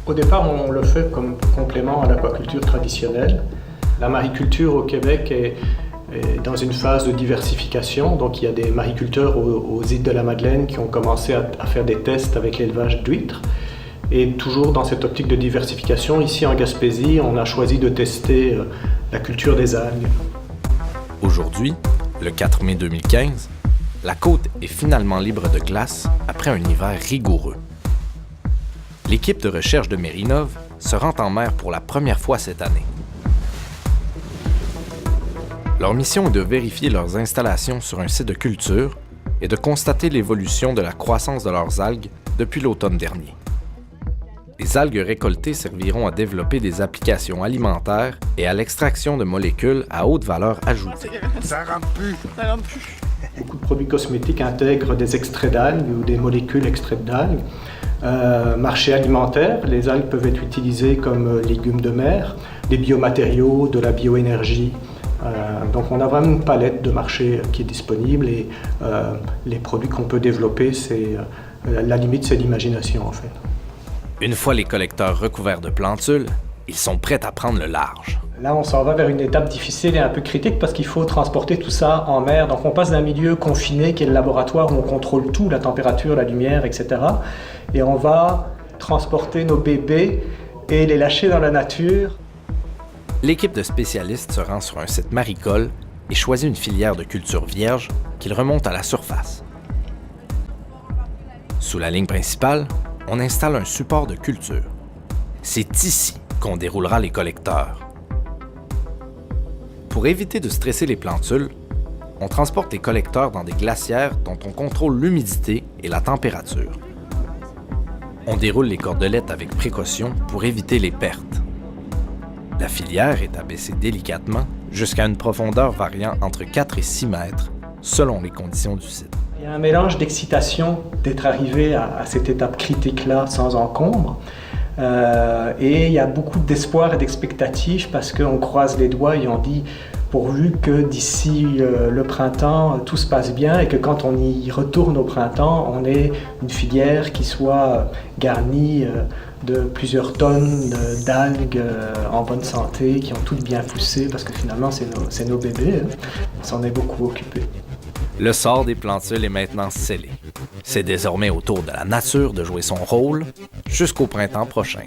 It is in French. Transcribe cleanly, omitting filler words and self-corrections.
Au départ, on le fait comme complément à l'aquaculture traditionnelle. La mariculture au Québec est dans une phase de diversification. Donc il y a des mariculteurs aux îles de la Madeleine qui ont commencé à faire des tests avec l'élevage d'huîtres. Et toujours dans cette optique de diversification, ici en Gaspésie, on a choisi de tester la culture des algues. Aujourd'hui, le 4 mai 2015, la côte est finalement libre de glace après un hiver rigoureux. L'équipe de recherche de Mérinov se rend en mer pour la première fois cette année. Leur mission est de vérifier leurs installations sur un site de culture et de constater l'évolution de la croissance de leurs algues depuis l'automne dernier. Les algues récoltées serviront à développer des applications alimentaires et à l'extraction de molécules à haute valeur ajoutée. Ça rampe plus. Ça rampe plus. Beaucoup de produits cosmétiques intègrent des extraits d'algues ou des molécules extraites d'algues. Marché alimentaire, les algues peuvent être utilisées comme légumes de mer, des biomatériaux, de la bioénergie. Donc on a vraiment une palette de marchés qui est disponible et les produits qu'on peut développer, la limite c'est l'imagination en fait. Une fois les collecteurs recouverts de plantules, ils sont prêts à prendre le large. Là, on s'en va vers une étape difficile et un peu critique parce qu'il faut transporter tout ça en mer. Donc on passe d'un milieu confiné qui est le laboratoire où on contrôle tout, la température, la lumière, etc. Et on va transporter nos bébés et les lâcher dans la nature. L'équipe de spécialistes se rend sur un site maricole et choisit une filière de culture vierge qu'ils remontent à la surface. Sous la ligne principale, on installe un support de culture. C'est ici qu'on déroulera les collecteurs. Pour éviter de stresser les plantules, on transporte les collecteurs dans des glacières dont on contrôle l'humidité et la température. On déroule les cordelettes avec précaution pour éviter les pertes. La filière est abaissée délicatement jusqu'à une profondeur variant entre 4 et 6 mètres selon les conditions du site. Il y a un mélange d'excitation d'être arrivé à cette étape critique-là sans encombre. Et il y a beaucoup d'espoir et d'expectative parce qu'on croise les doigts et on dit pourvu que d'ici le printemps tout se passe bien et que quand on y retourne au printemps, on ait une filière qui soit garnie de plusieurs tonnes d'algues en bonne santé, qui ont toutes bien poussé parce que finalement c'est nos bébés, hein. On s'en est beaucoup occupé. Le sort des plantules est maintenant scellé. C'est désormais au tour de la nature de jouer son rôle jusqu'au printemps prochain.